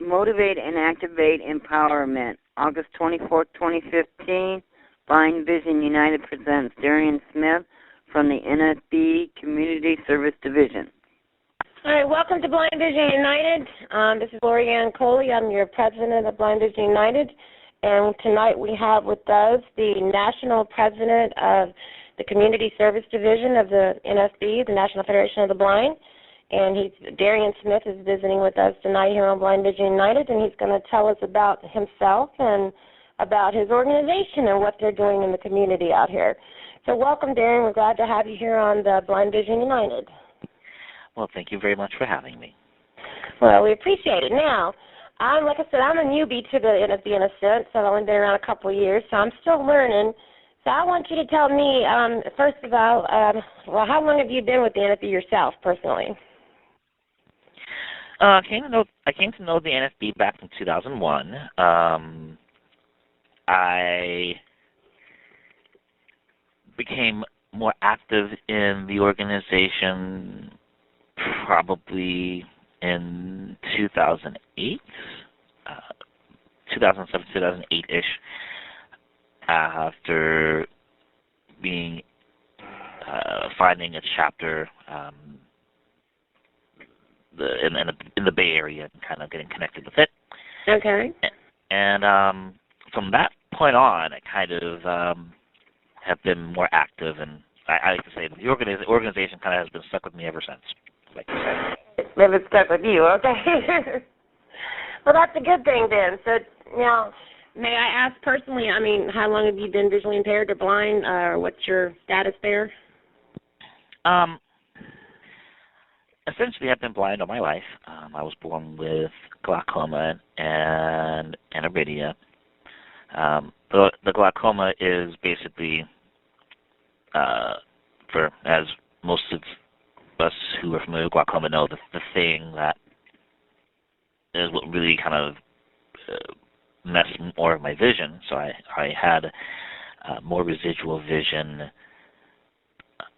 Motivate and Activate Empowerment, August 24th, 2015. Blind Vision United presents Darian Smith from the NFB Community Service Division. All right, welcome to Blind Vision United. This is Lorianne Coley. I'm your president of Blind Vision United. And tonight we have with us the national president of the Community Service Division of the NFB, the National Federation of the Blind. And Darian Smith is visiting with us tonight here on Blind Vision United, and he's going to tell us about himself and about his organization and what they're doing in the community out here. So welcome, Darian. We're glad to have you here on the Blind Vision United. Well, thank you very much for having me. Well, we appreciate it. Now, like I said, I'm a newbie to the NFB in a sense. I've only been around a couple of years, so I'm still learning. So I want you to tell me, first of all, how long have you been with the NFB yourself, personally? I came to know the NFB back in 2001. I became more active in the organization probably in 2008, 2007, 2008-ish, after finding a chapter in the Bay Area and kind of getting connected with it. Okay. And from that point on, I kind of have been more active, and I like to say the organization kind of has been stuck with me ever since. Like you said. Maybe it's stuck with you, okay. Well, that's a good thing then. So now, may I ask personally, how long have you been visually impaired or blind, or what's your status there? Essentially, I've been blind all my life. I was born with glaucoma and aniridia. The glaucoma is basically, as most of us who are familiar with glaucoma know, the thing that is what really kind of messed more of my vision. So I had more residual vision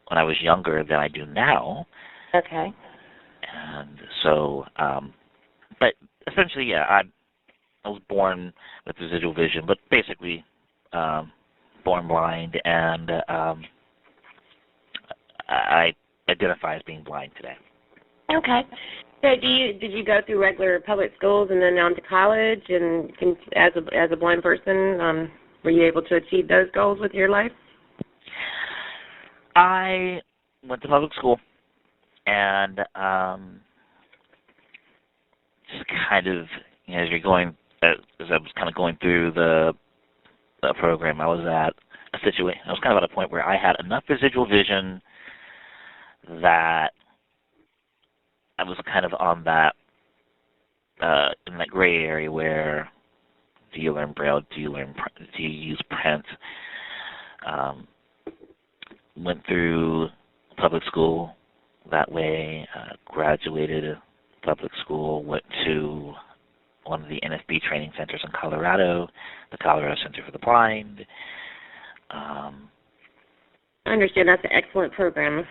when I was younger than I do now. Okay. And so, but essentially, yeah, I was born with residual vision, but basically born blind, and I identify as being blind today. Okay. So did you go through regular public schools and then on to college, and as a blind person, were you able to achieve those goals with your life? I went to public school, and just kind of, as I was kind of going through the program, I was at I was kind of at a point where I had enough residual vision that I was kind of on that in that gray area where do you learn Braille, do you use print? Went through public school that way, graduated public school, went to one of the NFB training centers in Colorado, the Colorado Center for the Blind. I understand that's an excellent program.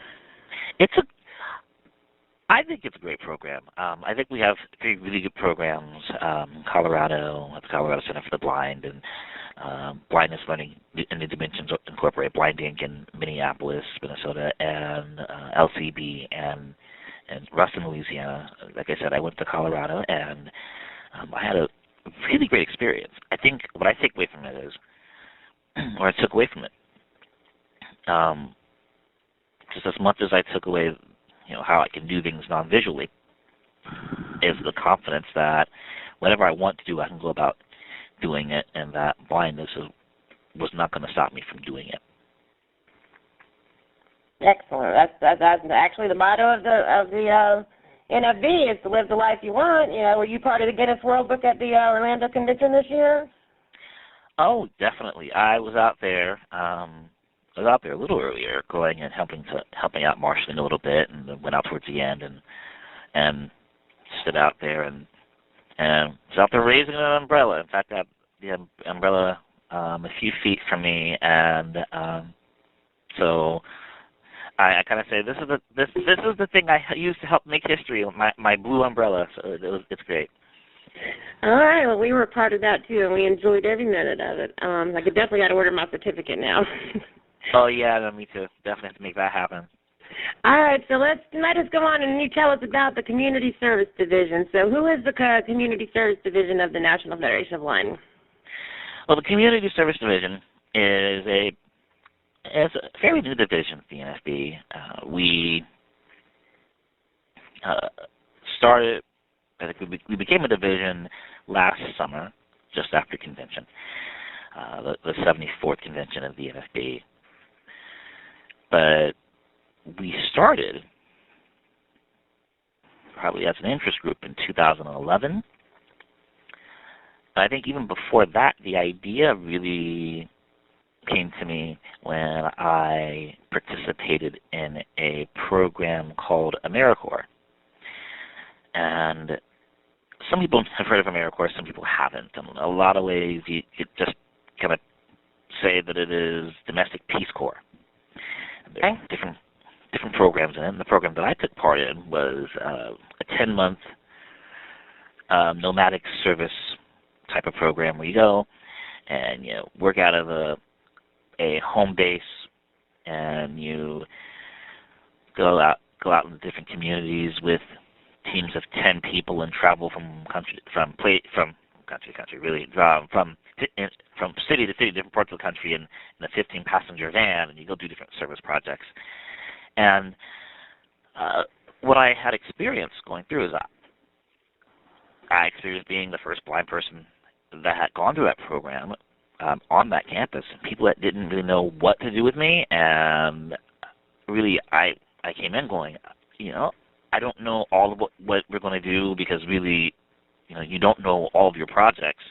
I think it's a great program. I think we have three really good programs in Colorado, at the Colorado Center for the Blind, and Blindness Learning in New Dimensions Incorporated, Blind Inc. in Minneapolis, Minnesota, and LCB and Ruston, Louisiana. Like I said, I went to Colorado, and I had a really great experience. I think what I take away from it is, or I took away from it, just as much as I took away, how I can do things non-visually, is the confidence that whatever I want to do, I can go about doing it, and that blindness was not going to stop me from doing it. Excellent. That's actually the motto of the NFB, is to live the life you want. Were you part of the Guinness World Book at the Orlando convention this year? Oh, definitely. I was out there. I was out there a little earlier, going and helping out marshalling a little bit, and then went out towards the end and stood out there and was out there raising an umbrella. In fact, I had the umbrella a few feet from me, and so I kind of say this is the thing I use to help make history. My blue umbrella. So it's great. All right. Well, we were a part of that too, and we enjoyed every minute of it. I could definitely got to order my certificate now. Oh yeah, no, me too. Definitely have to make that happen. All right. So let us go on and you tell us about the Community Service Division. So who is the Community Service Division of the National Federation of Blind? Well, the Community Service Division is a fairly new division of the NFB. We started, I think we became a division last summer, just after convention, the 74th convention of the NFB. But we started probably as an interest group in 2011. I think even before that, the idea really came to me when I participated in a program called AmeriCorps. And some people have heard of AmeriCorps, some people haven't. In a lot of ways, you could just kind of say that it is domestic Peace Corps. There are different programs in it. And the program that I took part in was a 10-month nomadic service type of program where you go and you work out of a home base, and you go out in different communities with teams of 10 people and travel from city to city, different parts of the country in a 15-passenger van, and you go do different service projects. And what I had experienced going through is I experienced being the first blind person that had gone through that program on that campus, and people that didn't really know what to do with me. And really, I came in going, I don't know all of what we're going to do, because really, you don't know all of your projects.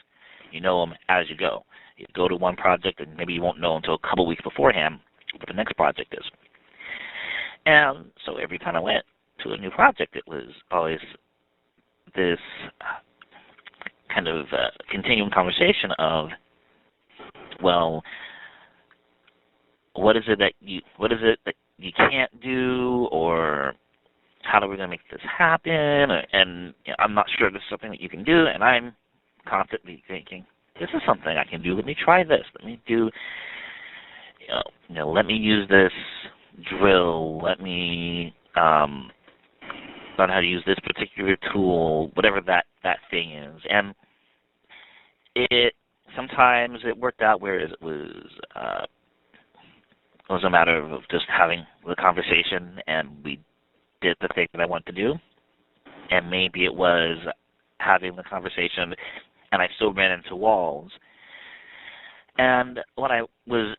You know them as you go. You go to one project, and maybe you won't know until a couple weeks beforehand what the next project is. And so every time I went to a new project, it was always this kind of continuing conversation of, well, what is it that you can't do, or how are we going to make this happen? And I'm not sure this is something that you can do, and I'm constantly thinking, this is something I can do. Let me try this. Let me do, let me use this drill. Let me learn how to use this particular tool, whatever that thing is. And sometimes it worked out, whereas it was a matter of just having the conversation, and we did the thing that I wanted to do. And maybe it was having the conversation, and I still ran into walls. And when I was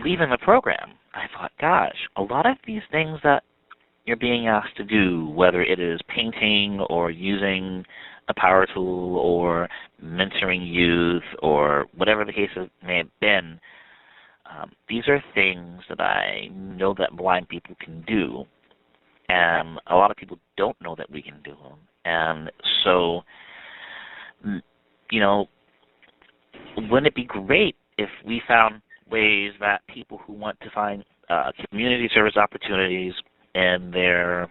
leaving the program, I thought, gosh, a lot of these things that you're being asked to do, whether it is painting or using a power tool or mentoring youth or whatever the case may have been, these are things that I know that blind people can do, and a lot of people don't know that we can do them. And so, wouldn't it be great if we found ways that people who want to find community service opportunities in their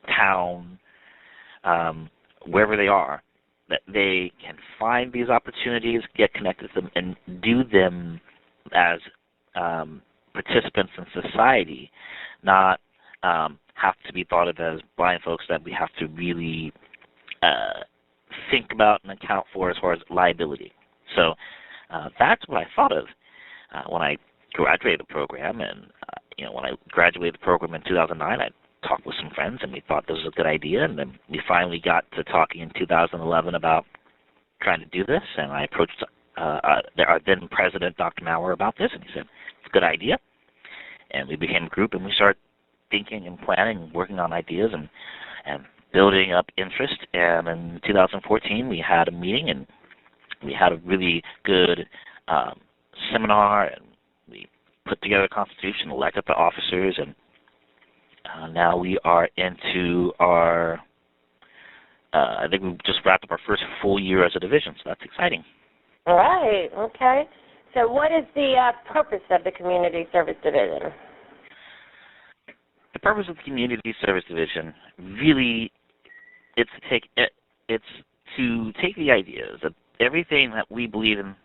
town, wherever they are, that they can find these opportunities, get connected to them, and do them as participants in society, not have to be thought of as blind folks that we have to really think about and account for as far as liability. So that's what I thought of when I graduated the program. And when I graduated the program in 2009, I talked with some friends, and we thought this was a good idea. And then we finally got to talking in 2011 about trying to do this. And I approached our then president, Dr. Maurer, about this, and he said, it's a good idea. And we became a group, and we started thinking and planning and working on ideas and building up interest. And in 2014, we had a meeting, and we had a really good seminar, and we put together a constitution, elected the officers, and now we are into our, I think we just wrapped up our first full year as a division, so that's exciting. All right, okay. So what is the purpose of the Community Service Division? The purpose of the Community Service Division really, it's to take the ideas that everything that we believe in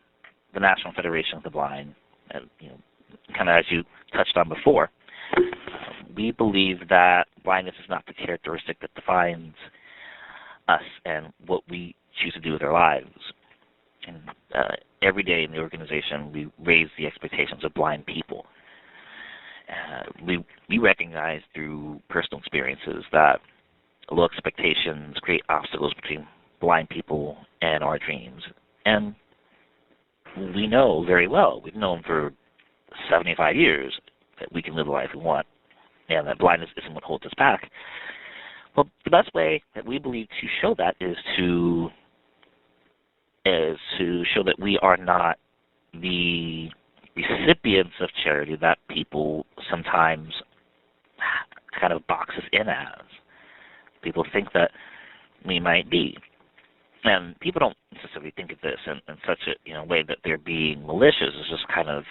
the National Federation of the Blind, kind of as you touched on before, we believe that blindness is not the characteristic that defines us and what we choose to do with our lives. And every day in the organization, we raise the expectations of blind people. We recognize through personal experiences that low expectations create obstacles between blind people and our dreams. And we know very well, we've known for 75 years that we can live the life we want and that blindness isn't what holds us back. Well, the best way that we believe to show that is to show that we are not the recipients of charity that people sometimes kind of box us in as. People think that we might be. And people don't necessarily think of this in such a way that they're being malicious. It's just kind of,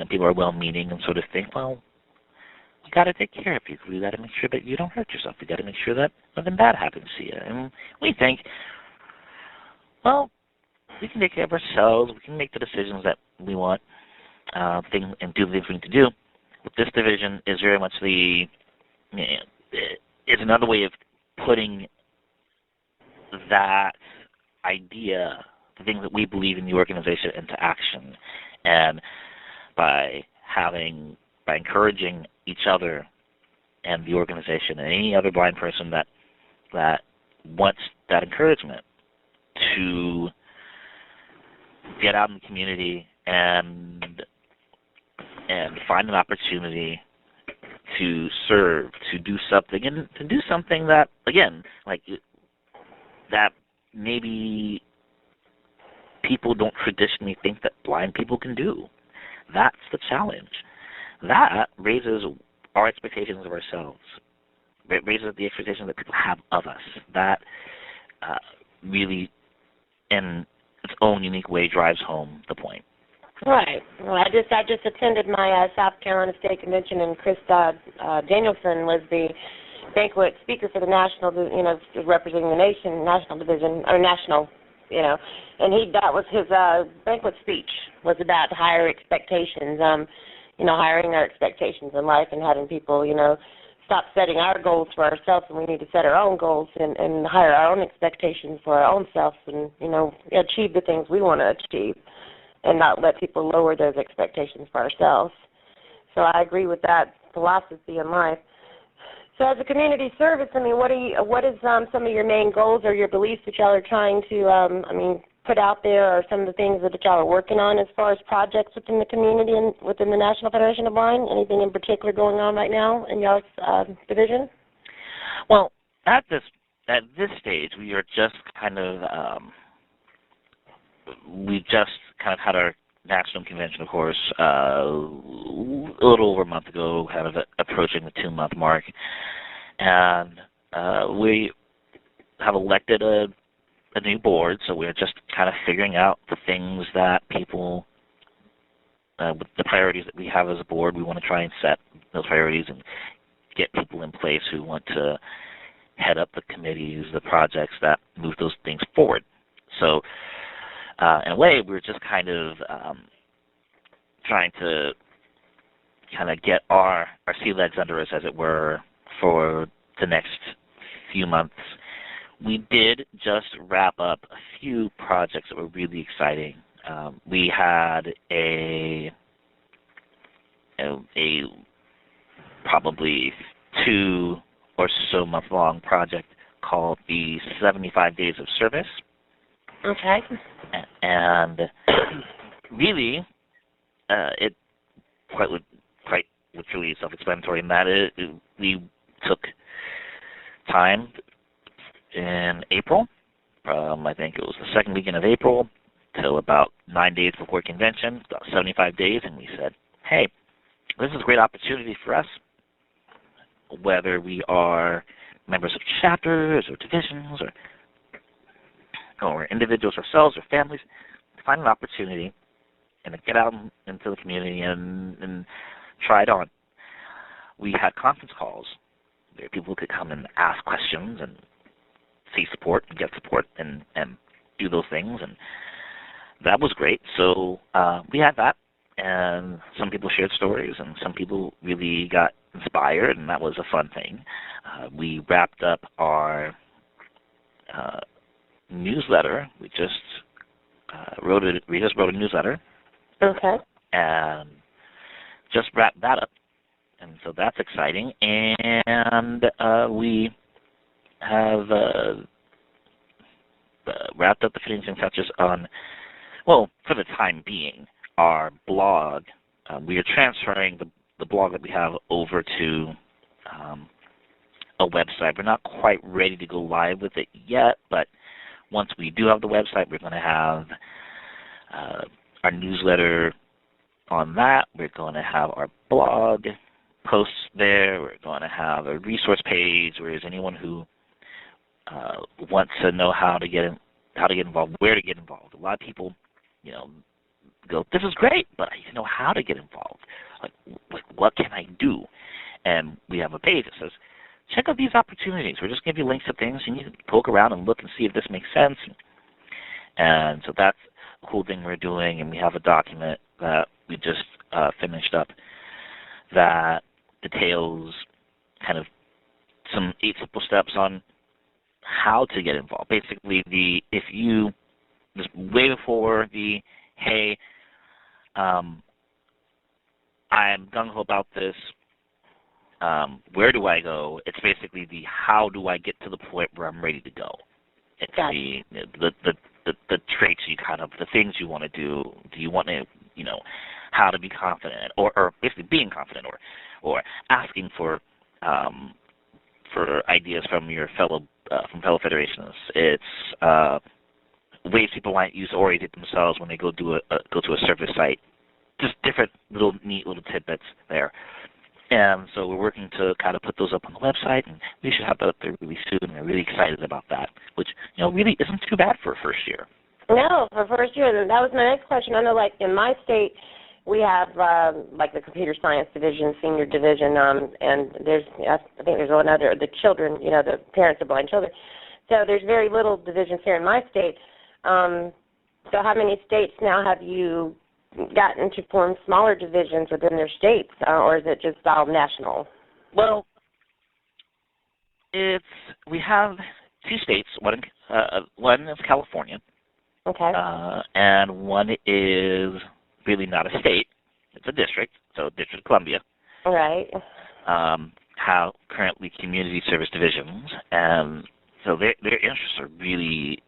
people are well-meaning and sort of think, well, you got to take care of people. You got to make sure that you don't hurt yourself. You got to make sure that nothing bad happens to you. And we think, well, we can take care of ourselves. We can make the decisions that we want and do the things we need to do. But this division is very much is another way of putting that idea, the things that we believe in the organization, into action. And by encouraging each other and the organization and any other blind person that wants that encouragement to get out in the community and find an opportunity to serve, to do something, and to do something that, again, that maybe people don't traditionally think that blind people can do. That's the challenge. That raises our expectations of ourselves. It raises the expectations that people have of us. That really, in its own unique way, drives home the point. Right. Well, I just attended my South Carolina State Convention, and Chris Danielson was the banquet speaker for the national, representing the nation, national division, or national, and that was his banquet speech was about higher expectations, hiring our expectations in life and having people, stop setting our goals for ourselves, and we need to set our own goals and hire our own expectations for our own selves and, achieve the things we want to achieve and not let people lower those expectations for ourselves. So I agree with that philosophy in life. So as a community service, what is some of your main goals or your beliefs that y'all are trying to, put out there, or some of the things that y'all are working on as far as projects within the community and within the National Federation of Blind? Anything in particular going on right now in y'all's division? Well, at this stage, we are just kind of we just kind of had our national convention, of course, a little over a month ago, kind of approaching the 2-month mark, and we have elected a new board, so we're just kind of figuring out the things that people, with the priorities that we have as a board. We want to try and set those priorities and get people in place who want to head up the committees, the projects that move those things forward. So in a way, we're just kind of trying to kind of get our sea legs under us, as it were, for the next few months. We did just wrap up a few projects that were really exciting. We had a probably 2 or so month-long project called the 75 Days of Service. Okay. And really, it quite literally self-explanatory in that we took time in April, I think it was the second weekend of April, till about 9 days before convention, about 75 days, and we said, hey, this is a great opportunity for us, whether we are members of chapters or divisions or individuals ourselves or families, to find an opportunity and to get out into the community and try it on. We had conference calls where people could come and ask questions and see support and get support and do those things, and that was great. So we had that, and some people shared stories, and some people really got inspired, and that was a fun thing. We wrapped up our newsletter. We just wrote a newsletter. Okay. And just wrapped that up, and so that's exciting. And we have wrapped up the finishing touches on, well, for the time being, our blog. We are transferring the blog that we have over to a website. We're not quite ready to go live with it yet, but once we do have the website, we're going to have our newsletter on that. We're going to have our blog posts there. We're going to have a resource page where anyone who wants to know how to get involved, where to get involved. A lot of people, go, "This is great, but I need to know how to get involved. Like what can I do?" And we have a page that says, "Check out these opportunities." We're just going to give you links to things, and you can poke around and look and see if this makes sense. And so that's a cool thing we're doing, and we have a document that we just finished up that details kind of some 8 simple steps on how to get involved. Basically, if you just way before the, "Hey, I'm gung-ho about this, where do I go?" It's basically the how do I get to the point where I'm ready to go. It's the traits you the things you want to do. Do you want to, how to be confident, or basically being confident, or asking for ideas from your fellow federationists. It's ways people might use to orientate themselves when they go to a service site. Just different neat little tidbits there. And so we're working to kind of put those up on the website, and we should have that up there really soon. We're really excited about that, which really isn't too bad for a first year. No, for first year. That was my next question. I know, like in my state, we have like the computer science division, senior division, and I think there's one other, the children, the parents of blind children. So there's very little divisions here in my state. So how many states now have you gotten to form smaller divisions within their states, or is it just all national? Well, we have 2 states. One is California. Okay. And one is really not a state. It's a district, so District of Columbia. All right. Have currently community service divisions, and so their interests are really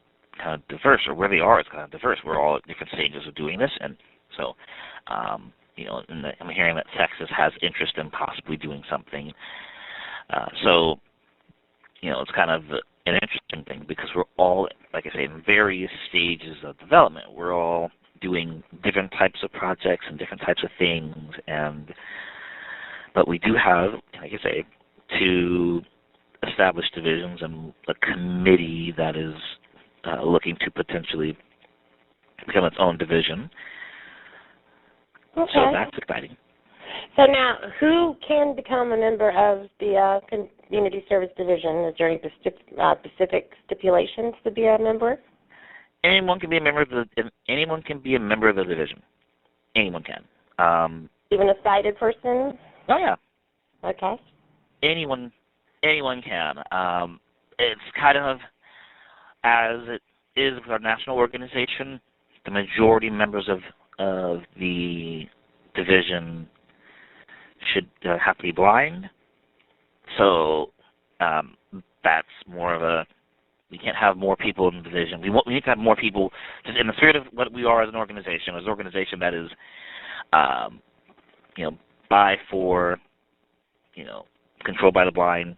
kind of diverse, or where they are is kind of diverse. We're all at different stages of doing this, and so, I'm hearing that Texas has interest in possibly doing something. So, it's kind of an interesting thing because we're all, like I say, in various stages of development. We're all doing different types of projects and different types of things, but we do have, like I say, 2 established divisions and a committee that is looking to potentially become its own division. Okay. So that's exciting. So now, who can become a member of the community service division? Is there any specific stipulations to be a member? Anyone can be a member of the division. Anyone can. Even a sighted person? Oh yeah. Okay. Anyone can. It's kind of as it is with our national organization. The majority members of the division should have to be blind. So that's more of a, we can't have more people in the division. We need to have more people, just in the spirit of what we are as an organization that is, by, for, controlled by the blind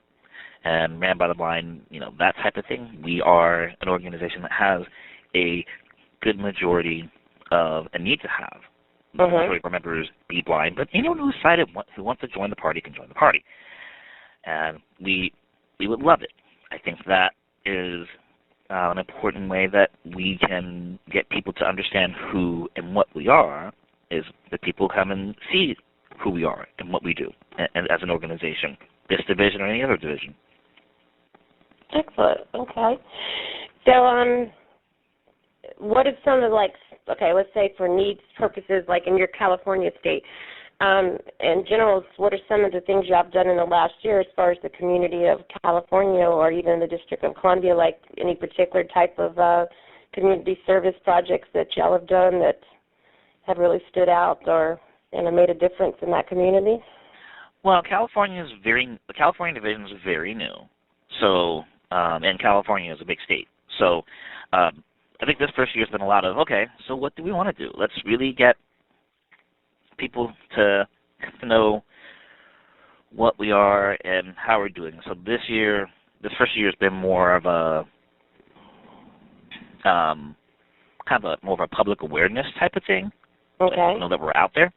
and ran by the blind, that type of thing. We are an organization that has a good majority of, and need to have, the majority of our members be blind, but anyone who's sighted who wants to join the party can join the party. And we would love it. I think that is an important way that we can get people to understand who and what we are, is that people come and see who we are and what we do and as an organization, this division or any other division. Excellent. Okay. So, what is some of let's say for needs purposes, like in your California state, in general, what are some of the things you have done in the last year as far as the community of California or even the District of Columbia, like any particular type of community service projects that y'all have done that have really stood out or and made a difference in that community? Well, the California division is very new, so and California is a big state. So I think this first year has been a lot of, okay, so what do we want to do? Let's really get people to know what we are and how we're doing. So this first year has been more of a more of a public awareness type of thing. Okay. Let people know that we're out there.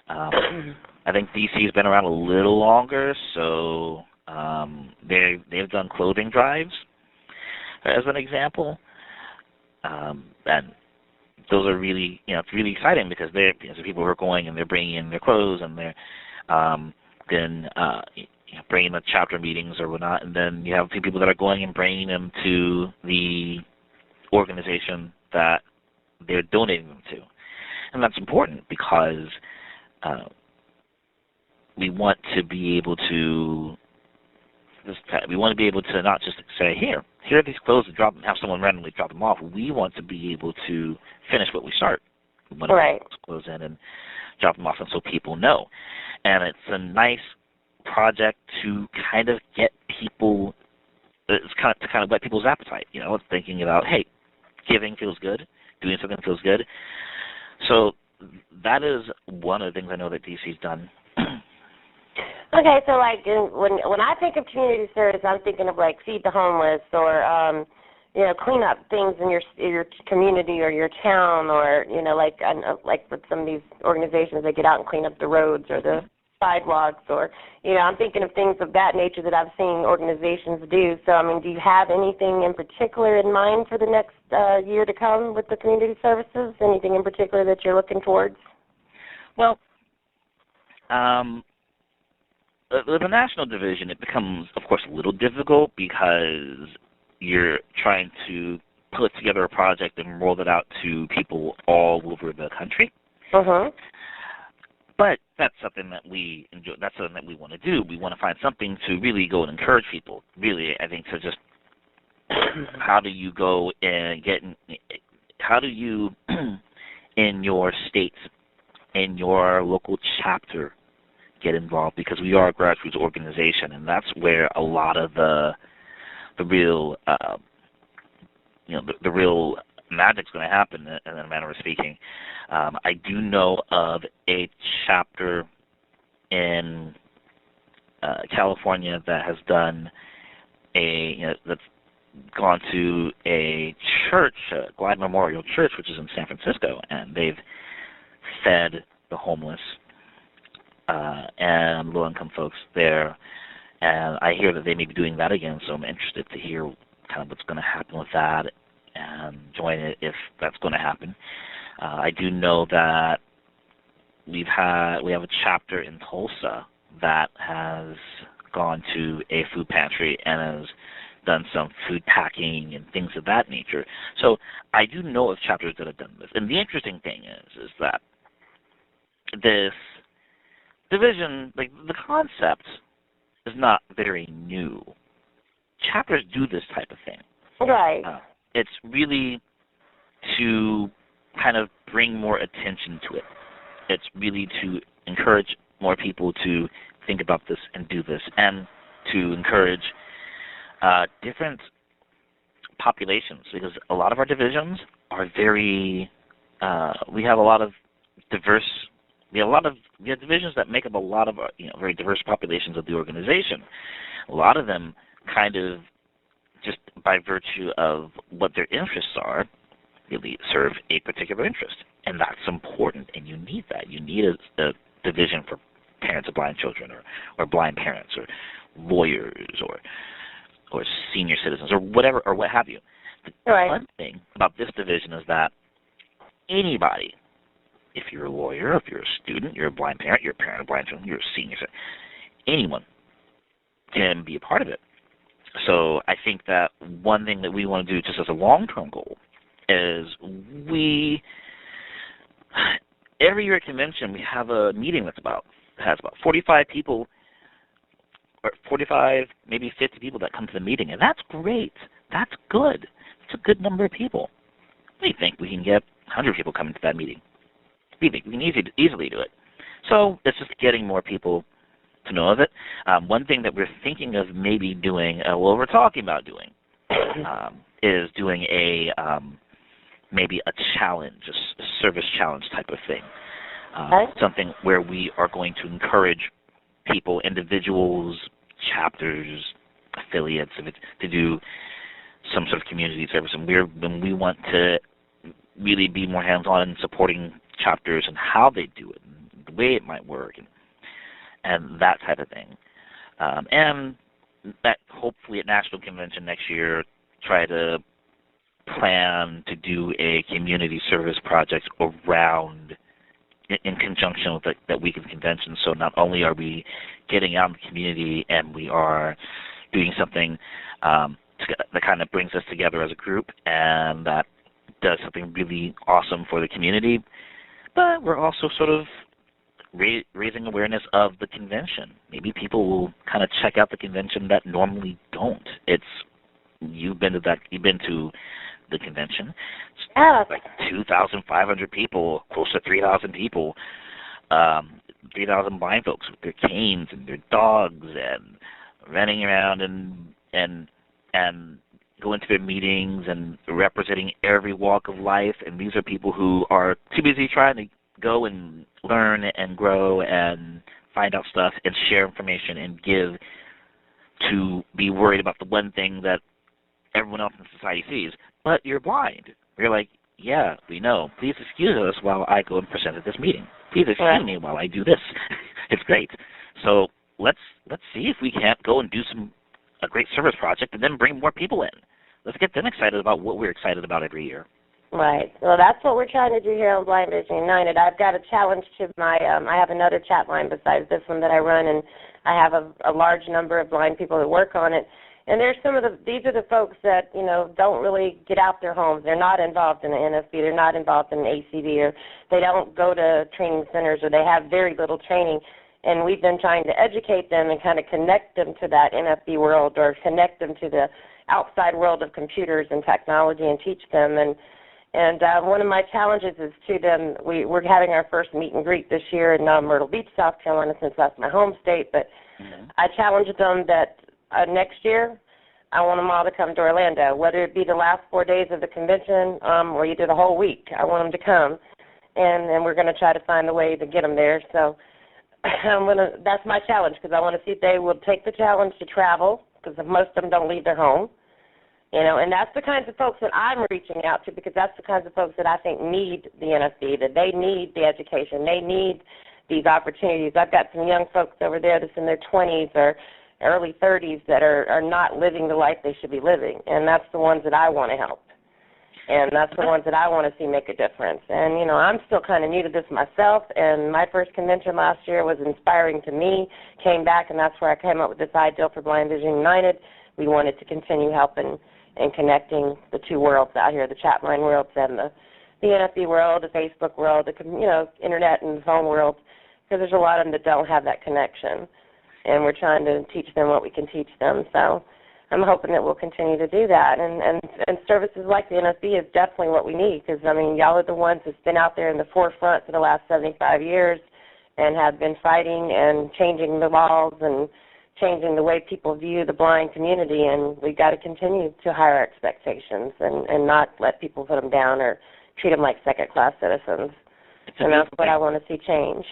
I think DC has been around a little longer, so they've done clothing drives, as an example, and those are really, it's really exciting because they're people who are going and they're bringing in their clothes and they're then bringing the chapter meetings or whatnot, and then you have a few people that are going and bringing them to the organization that they're donating them to, and that's important because we want to be able to not just say, here are these clothes, and have someone randomly drop them off. We want to be able to finish what we start. We want to bring those clothes in and drop them off, and so people know. And it's a nice project to kind of get people. It's kind of whet people's appetite. It's thinking about, hey, giving feels good, doing something feels good. So that is one of the things I know that DC's done. Okay, so when I think of community service, I'm thinking of feed the homeless or clean up things in your community or your town, or like with some of these organizations, they get out and clean up the roads or the sidewalks, or I'm thinking of things of that nature that I've seen organizations do. So do you have anything in particular in mind for the next year to come with the community services? Anything in particular that you're looking towards? Well, with the national division, it becomes, of course, a little difficult because you're trying to put together a project and roll it out to people all over the country. Uh-huh. But that's something that we enjoy. That's something that we want to do. We want to find something to really go and encourage people. Really, I think, to just how do you go and how do you, in your state, in your local chapter, get involved, because we are a grassroots organization, and that's where a lot of the real the real magic's going to happen, in a manner of speaking. I do know of a chapter in California that has done that's gone to a church, Glide Memorial Church, which is in San Francisco, and they've fed the homeless and low-income folks there, and I hear that they may be doing that again, so I'm interested to hear kind of what's going to happen with that and join it if that's going to happen. I do know that we have a chapter in Tulsa that has gone to a food pantry and has done some food packing and things of that nature. So I do know of chapters that have done this. And the interesting thing is that this division, the concept, is not very new. Chapters do this type of thing. Right. It's really to kind of bring more attention to it. It's really to encourage more people to think about this and do this, and to encourage different populations, because a lot of our divisions are very, we have a lot of diverse, we have divisions that make up a lot of very diverse populations of the organization. A lot of them kind of, just by virtue of what their interests are, really serve a particular interest, and that's important, and you need that. You need a division for parents of blind children, or blind parents, or lawyers, or senior citizens, or whatever, or what have you. The fun thing about this division is that anybody, if you're a lawyer, if you're a student, you're a blind parent, you're a parent of blind children, you're a senior citizen, anyone can be a part of it. So I think that one thing that we want to do just as a long-term goal is every year at convention we have a meeting that has about 45 people, or 45, maybe 50 people that come to the meeting, and that's great. That's good. It's a good number of people. We think we can get 100 people coming to that meeting. We think we can easily do it. So it's just getting more people to know of it. One thing that we're thinking of maybe doing, we're talking about doing, is doing maybe a challenge, a service challenge type of thing. Something where we are going to encourage people, individuals, chapters, affiliates, to do some sort of community service. And we want to really be more hands-on in supporting chapters and how they do it, and the way it might work, and that type of thing. And that hopefully at National Convention next year, try to plan to do a community service project around, in conjunction with that week of convention. So not only are we getting out in the community and we are doing something that kind of brings us together as a group and that does something really awesome for the community, but we're also sort of raising awareness of the convention. Maybe people will kind of check out the convention that normally don't. You've been to the convention. It's like 2,500 people, close to 3,000 people, 3,000 blind folks with their canes and their dogs and running around and going to their meetings and representing every walk of life. And these are people who are too busy trying to go and learn and grow and find out stuff and share information and give, to be worried about the one thing that everyone else in society sees. But you're blind. You're like, yeah, we know. Please excuse us while I go and present at this meeting. Please excuse me while I do this. It's great. So let's see if we can't go and do a great service project and then bring more people in. Let's get them excited about what we're excited about every year. Right. Well, that's what we're trying to do here on Blind Vision United. I've got a challenge to my, I have another chat line besides this one that I run, and I have a large number of blind people that work on it. And there's these are the folks that, don't really get out their homes. They're not involved in the NFB. They're not involved in the ACB, or they don't go to training centers, or they have very little training. And we've been trying to educate them and kind of connect them to that NFB world, or connect them to the outside world of computers and technology, and teach them. And one of my challenges is to them, we're having our first meet and greet this year in Myrtle Beach, South Carolina, since that's my home state. But I challenged them that next year I want them all to come to Orlando, whether it be the last 4 days of the convention or either the whole week. I want them to come, and we're going to try to find a way to get them there. So that's my challenge, because I want to see if they will take the challenge to travel, because most of them don't leave their home. And that's the kinds of folks that I'm reaching out to, because that's the kinds of folks that I think need the NFB, that they need the education. They need these opportunities. I've got some young folks over there that's in their 20s or early 30s that are not living the life they should be living, and that's the ones that I want to help. And that's the ones that I want to see make a difference. And, I'm still kind of new to this myself, and my first convention last year was inspiring to me, came back, and that's where I came up with this ideal for Blind Vision United. We wanted to continue helping and connecting the two worlds out here, the chat line worlds and the NFB world, the Facebook world, the internet and phone world, because there's a lot of them that don't have that connection. And we're trying to teach them what we can teach them. So I'm hoping that we'll continue to do that. And services like the NFB is definitely what we need, because, y'all are the ones that's been out there in the forefront for the last 75 years and have been fighting and changing the laws and changing the way people view the blind community. And we've got to continue to higher expectations and not let people put them down or treat them like second-class citizens. And that's what I want to see change.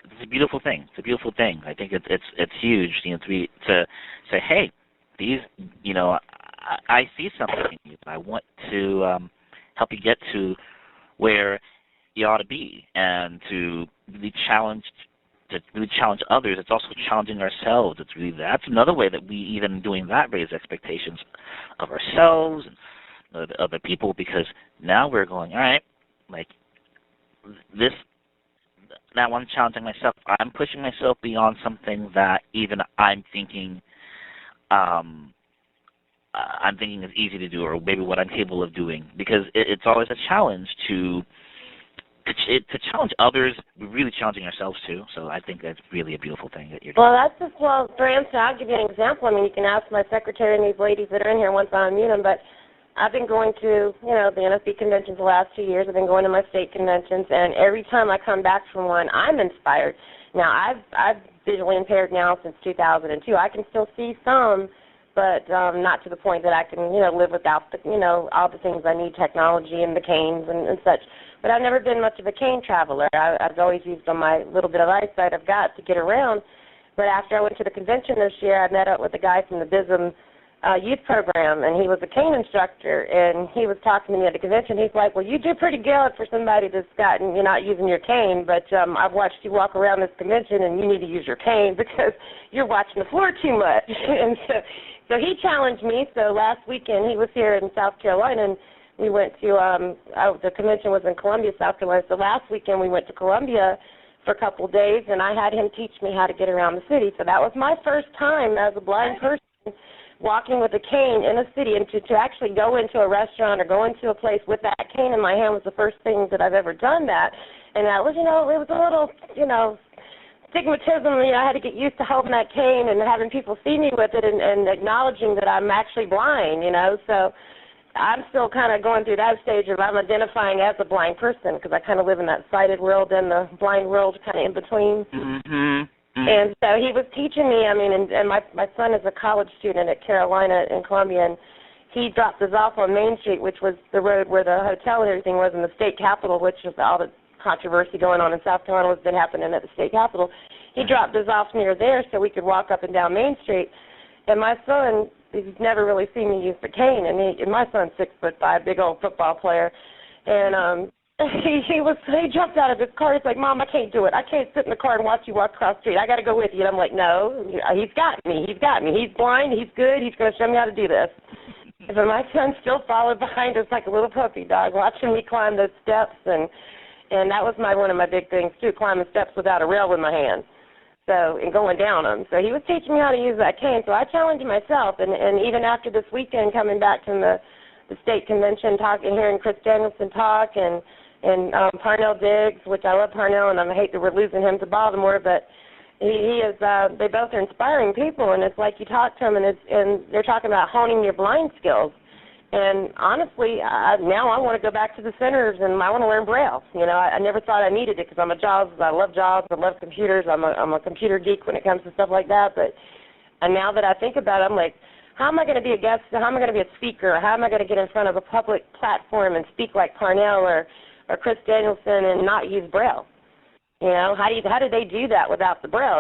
It's a beautiful thing. It's a beautiful thing. I think it's huge, to say, hey, these, I see something in you. I want to help you get to where you ought to be, and to really challenge others. It's also challenging ourselves. That's another way that we, even doing that, raise expectations of ourselves and the other people, because now we're going, all right, like this. Now I'm challenging myself. I'm pushing myself beyond something that even I'm thinking I'm thinking is easy to do, or maybe what I'm capable of doing, because it's always a challenge to challenge others. We're really challenging ourselves too. So I think that's really a beautiful thing that you're doing. Well, that's just, well, Darian, I'll give you an example. I mean, you can ask my secretary and these ladies that are in here once I unmute them, but I've been going to, the NFB conventions the last 2 years. I've been going to my state conventions, and every time I come back from one, I'm inspired. Now, I've visually impaired now since 2002. I can still see some, but not to the point that I can, live without the, all the things I need, technology and the canes and such. But I've never been much of a cane traveler. I've always used on my little bit of eyesight I've got to get around. But after I went to the convention this year, I met up with a guy from the BISM youth program, and he was a cane instructor, and he was talking to me at the convention. He's like, well, you do pretty good for somebody that's gotten, you're not using your cane, but I've watched you walk around this convention, and you need to use your cane because you're watching the floor too much. And so he challenged me. So last weekend he was here in South Carolina, and we went to, the convention was in Columbia, South Carolina. So last weekend we went to Columbia for a couple of days, and I had him teach me how to get around the city. So that was my first time as a blind person walking with a cane in a city, and to actually go into a restaurant or go into a place with that cane in my hand was the first thing that I've ever done that. And that was, it was a little, stigmatism. I had to get used to holding that cane and having people see me with it and acknowledging that I'm actually blind, So I'm still kind of going through that stage of I'm identifying as a blind person because I kind of live in that sighted world and the blind world kind of in between. Mm-hmm. And so he was teaching me, and my son is a college student at Carolina in Columbia, and he dropped us off on Main Street, which was the road where the hotel and everything was in the state capitol, which is all the controversy going on in South Carolina was been happening at the state capitol. He dropped us off near there so we could walk up and down Main Street. And my son, he's never really seen me use the cane, and my son's 6'5", big old football player, and he jumped out of his car. He's like, Mom, I can't do it. I can't sit in the car and watch you walk across the street. I got to go with you. And I'm like, no, he's got me. He's got me. He's blind. He's good. He's going to show me how to do this. But my son still followed behind us like a little puppy dog, watching me climb those steps, and that was one of my big things too, climbing steps without a rail in my hand. So, and going down them. So he was teaching me how to use that cane. So I challenged myself, and even after this weekend, coming back from the state convention, talking, hearing Chris Danielson talk, and Parnell Diggs, which I love Parnell, and I hate that we're losing him to Baltimore, but he is. They both are inspiring people, and it's like you talk to them, and they're talking about honing your blind skills. And honestly, now I want to go back to the centers, and I want to learn Braille. I never thought I needed it because I love jobs, I love computers, I'm a computer geek when it comes to stuff like that. And now that I think about it, I'm like, how am I going to be a guest? How am I going to be a speaker? How am I going to get in front of a public platform and speak like Parnell or Chris Danielson and not use Braille? How do they do that without the Braille?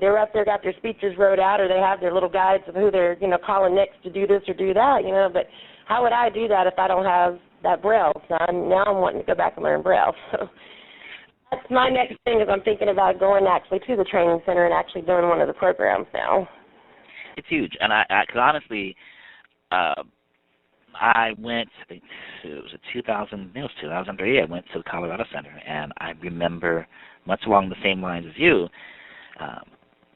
They're up there, got their speeches wrote out, or they have their little guides of who they're, calling next to do this or do that, But how would I do that if I don't have that Braille? So now I'm wanting to go back and learn Braille. So that's my next thing is I'm thinking about going actually to the training center and actually doing one of the programs now. It's huge, and because honestly, I went, I think it was 2003, I went to the Colorado Center, and I remember much along the same lines as you,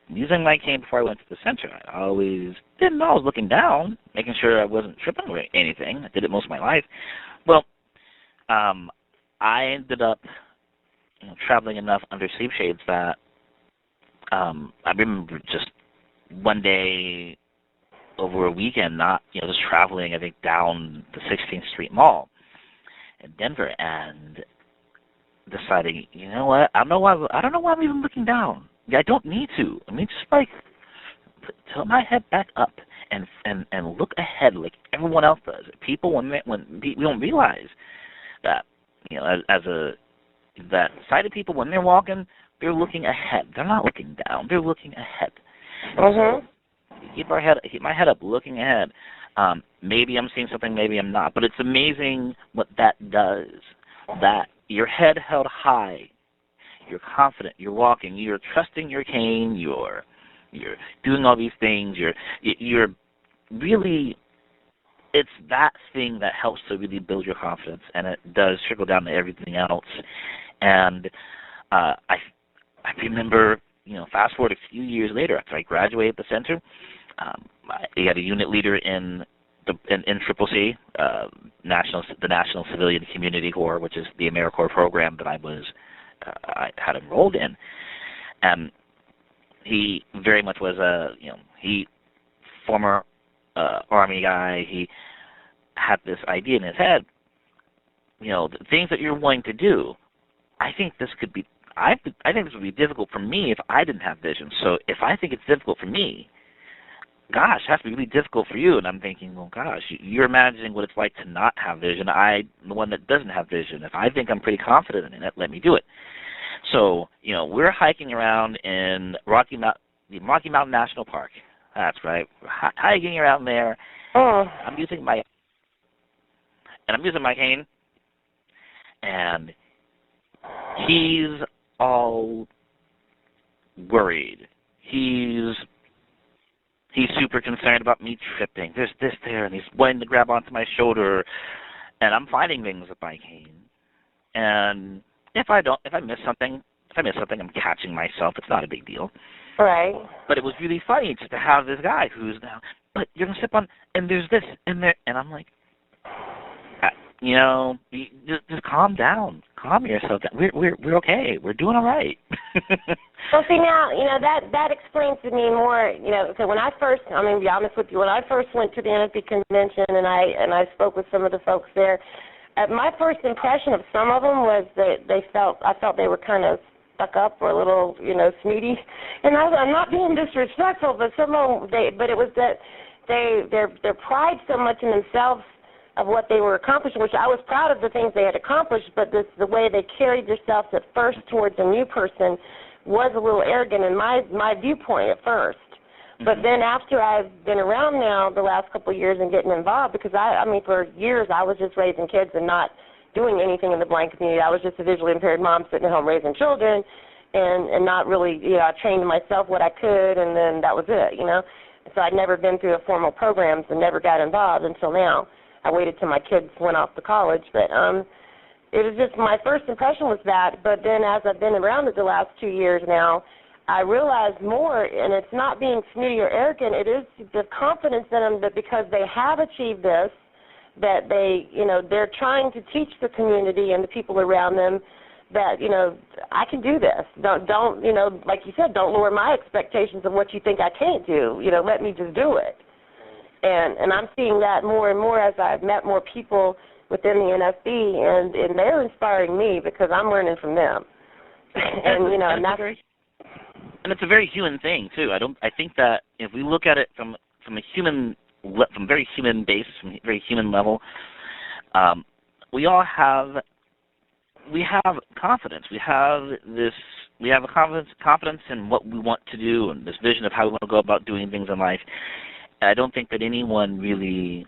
using my cane before I went to the center. I always didn't know I was looking down, making sure I wasn't tripping or anything. I did it most of my life. Well, I ended up traveling enough under sleep shades that I remember just one day over a weekend, just traveling, I think, down the 16th Street Mall in Denver, and deciding, you know what, I don't know why I'm even looking down. I don't need to. Just tilt my head back up and look ahead like everyone else does. People, when we don't realize that, that sighted people, when they're walking, they're looking ahead. They're not looking down. They're looking ahead. Mm-hmm. Keep my head up, looking ahead. Maybe I'm seeing something, maybe I'm not. But it's amazing what that does. That your head held high, you're confident, you're walking, you're trusting your cane, you're doing all these things. You're really. It's that thing that helps to really build your confidence, and it does trickle down to everything else. And I remember, fast forward a few years later, after I graduated the center, I had a unit leader in in CCC, the National Civilian Community Corps, which is the AmeriCorps program that I had enrolled in, and he very much was he former Army guy. He had this idea in his head, the things that you're wanting to do. I think this would be difficult for me if I didn't have vision. So if I think it's difficult for me, gosh, it has to be really difficult for you. And I'm thinking, well, gosh, you're imagining what it's like to not have vision. I'm the one that doesn't have vision. If I think I'm pretty confident in it, let me do it. So, we're hiking around in Rocky Mountain National Park. That's right. We're hiking around there. Oh. I'm using my cane, and he's all worried. He's super concerned about me tripping. There's this there, and he's wanting to grab onto my shoulder, and I'm finding things with my cane. And if I miss something, I'm catching myself. It's not a big deal. Right. But it was really funny just to have this guy who's now, but you're gonna step on, and there's this in there, and I'm like, just calm down, calm yourself down. We're okay. We're doing all right. Well, see now, that explains to me more. So when I first, I'm gonna be honest with you, when I first went to the NFB convention and I spoke with some of the folks there, my first impression of some of them was that I felt they were kind of stuck up or a little, snooty. And I'm not being disrespectful, but some of them, but it was that their pride so much in themselves of what they were accomplishing, which I was proud of the things they had accomplished, but the way they carried themselves at first towards a new person was a little arrogant in my viewpoint at first. But then after I've been around now the last couple of years and getting involved, because for years I was just raising kids and not doing anything in the blind community. I was just a visually impaired mom sitting at home raising children and not really, I trained myself what I could, and then that was it, So I'd never been through a formal programs and never got involved until now. I waited till my kids went off to college, but it was just my first impression was that. But then as I've been around it the last 2 years now, I realize more, and it's not being snooty or arrogant. It is the confidence in them that because they have achieved this, that they're trying to teach the community and the people around them that, I can do this. Don't like you said, don't lower my expectations of what you think I can't do. Let me just do it. And I'm seeing that more and more as I've met more people within the NFB, and they're inspiring me because I'm learning from them. And it's a very human thing too. I think that if we look at it from very human basis, from a very human level, we have confidence. We have a confidence in what we want to do and this vision of how we want to go about doing things in life. I don't think that anyone really,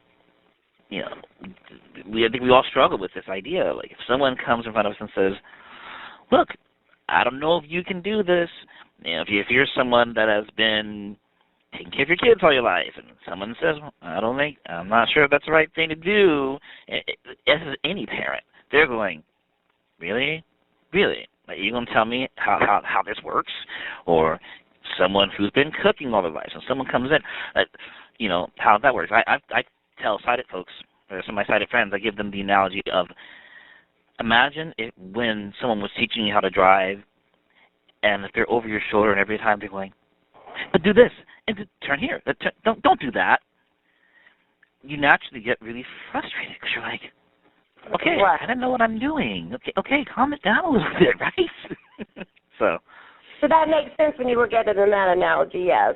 I think we all struggle with this idea. Like if someone comes in front of us and says, look, I don't know if you can do this. If you're someone that has been taking care of your kids all your life and someone says, I'm not sure if that's the right thing to do, as any parent, they're going, really? Really? Like, you going to tell me how this works? Or someone who's been cooking all their life and someone comes in, how that works. I tell sighted folks, or some of my sighted friends, I give them the analogy of, imagine when someone was teaching you how to drive, and if they're over your shoulder and every time they're going, but do this, and turn here, don't do that, you naturally get really frustrated because you're like, okay, I don't know what I'm doing. Okay, calm it down a little bit, right? So that makes sense when you were getting in that analogy, yes.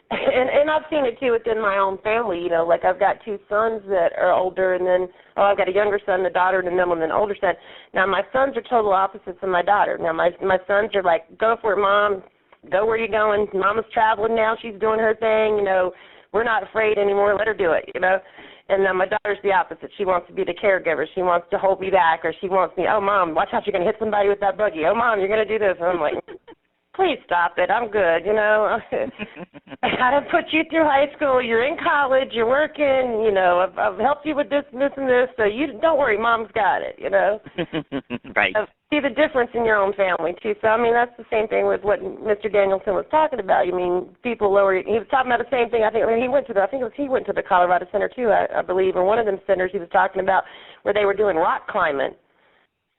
And I've seen it too within my own family. Like I've got 2 sons that are older, and then I've got a younger son, a daughter, and then an older son. Now my sons are total opposites of my daughter. Now my sons are like, go for it, Mom. Go where you're going. Mama's traveling now. She's doing her thing. We're not afraid anymore. Let her do it. And then my daughter's the opposite. She wants to be the caregiver. She wants to hold me back, or she wants me. Oh, Mom, watch out! You're gonna hit somebody with that buggy. Oh, Mom, you're gonna do this. And I'm like, please stop it. I'm good, you know. I got to put you through high school. You're in college. You're working. You know, I've helped you with this and this and this. So you don't worry. Mom's got it, you know. Right. See the difference in your own family, too. So, I mean, that's the same thing with what Mr. Danielson was talking about. I mean, people lower. He was talking about the same thing. I think he went to the Colorado Center, too, I believe, or one of them centers he was talking about where they were doing rock climbing.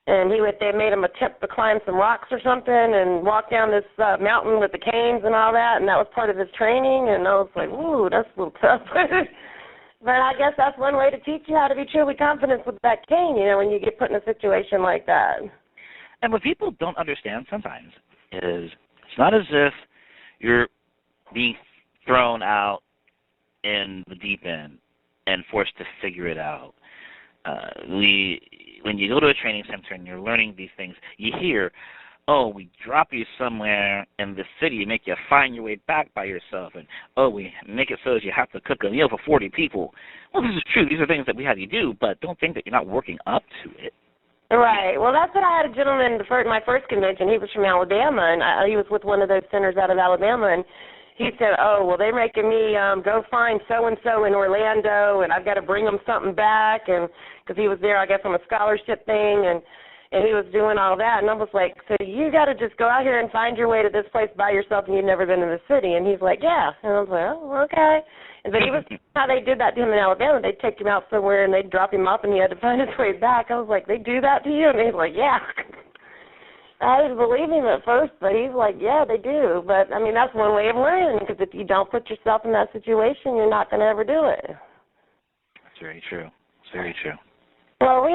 And they made him attempt to climb some rocks or something and walk down this mountain with the canes and all that, and that was part of his training. And I was like, ooh, that's a little tough. But I guess that's one way to teach you how to be truly confident with that cane, you know, when you get put in a situation like that. And what people don't understand sometimes is it's not as if you're being thrown out in the deep end and forced to figure it out. When you go to a training center and you're learning these things, you hear, oh, we drop you somewhere in the city, make you find your way back by yourself, and, oh, we make it so that you have to cook a meal for 40 people. Well, this is true. These are things that we have you do, but don't think that you're not working up to it. Right. Well, that's what I had a gentleman, my first convention, he was from Alabama, and he was with one of those centers out of Alabama, and he said, oh, well, they're making me go find so-and-so in Orlando, and I've got to bring them something back, and because he was there, I guess, on a scholarship thing, and he was doing all that. And I was like, so you got to just go out here and find your way to this place by yourself, and you've never been in the city. And he's like, yeah. And I was like, oh, okay. But he was how they did that to him in Alabama. They'd take him out somewhere, and they'd drop him off, and he had to find his way back. I was like, they do that to you? And he's like, yeah. I didn't believe him at first, but he's like, yeah, they do. But, I mean, that's one way of learning, because if you don't put yourself in that situation, you're not going to ever do it. That's very true. It's very true. Well, let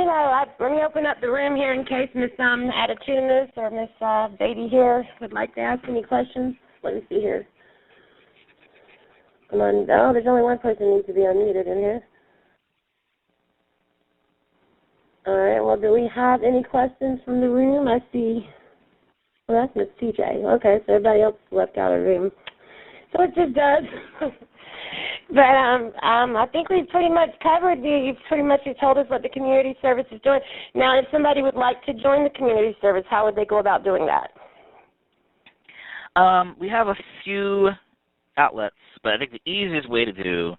me open up the room here in case Miss Attitudinous or Miss Baby here would like to ask any questions. Let me see here. Come on. Oh, there's only one person who needs to be unmuted in here. All right. Well, do we have any questions from the room? I see. Well, that's Miss TJ. Okay, so everybody else left out of the room. So it just does. But I think we've pretty much covered you've pretty much told us what the community service is doing. Now, if somebody would like to join the community service, how would they go about doing that? We have a few outlets, but I think the easiest way to do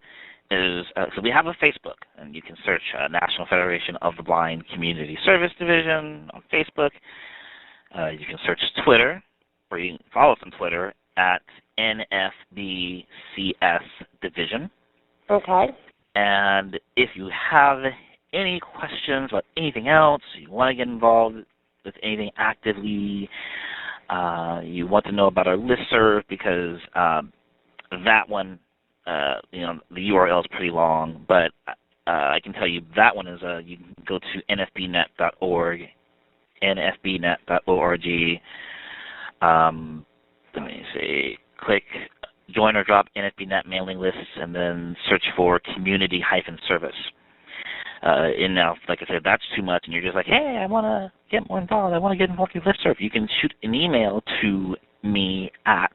is, so we have a Facebook, and you can search National Federation of the Blind Community Service Division on Facebook. You can search Twitter, or you can follow us on Twitter at NFBCS Division. Okay. And if you have any questions about anything else, you want to get involved with anything actively, you want to know about our listserv, because that one, the URL is pretty long, but I can tell you that one is, you can go to nfbnet.org, nfbnet.org. Let me see, click join or drop NFBnet mailing lists, and then search for community-service. And now, like I said, that's too much, and you're just like, hey, I want to get more involved. I want to get involved with listserv. You can shoot an email to me at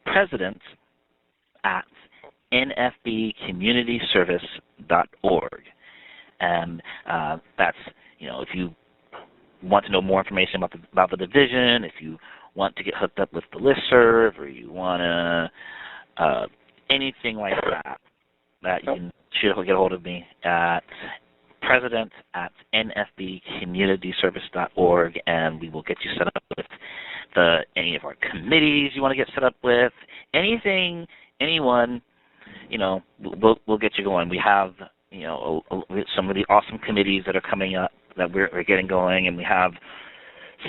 president@nfbcommunityservice.org. And that's, if you want to know more information about the division, if you want to get hooked up with the listserv, or you want to anything like that you can get a hold of me at president@nfbcommunityservice.org, and we will get you set up with any of our committees you want to get set up with, anything, anyone, we'll get you going. We have, some really awesome committees that are coming up that we're getting going, and we have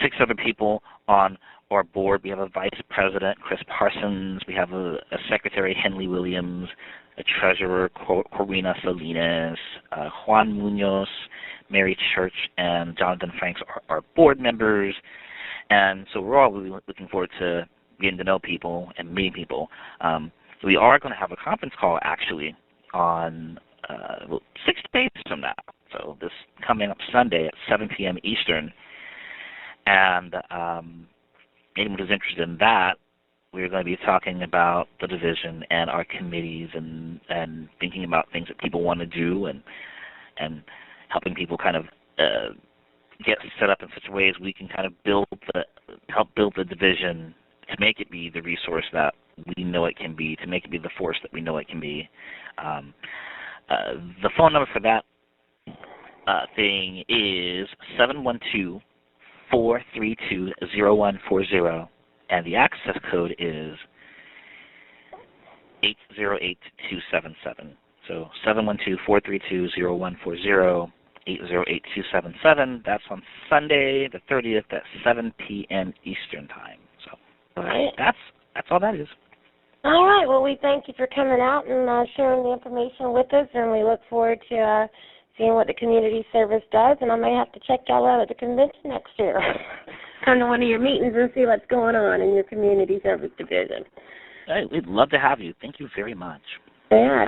6 other people on our board. We have a vice president, Chris Parsons. We have a secretary, Henley Williams, a treasurer, Corina Salinas, Juan Munoz, Mary Church, and Jonathan Franks are board members. And so we're all really looking forward to getting to know people and meeting people. We are going to have a conference call, actually, on 6 days from now. So this coming up Sunday at 7 p.m. Eastern. And anyone who's interested in that, we're going to be talking about the division and our committees, and thinking about things that people want to do, and helping people kind of get set up in such ways we can kind of help build the division to make it be the resource that we know it can be, to make it be the force that we know it can be. The phone number for that thing is 712-432-0140, and the access code is 808277. So 712-432-0140, 808277. That's on Sunday, the 30th at 7 p.m. Eastern Time. So All right. that's all that is. All right. Well, we thank you for coming out and sharing the information with us, and we look forward to seeing what the community service does. And I may have to check y'all out at the convention next year. Come to one of your meetings and see what's going on in your community service division. Hey, we'd love to have you. Thank you very much. Yeah.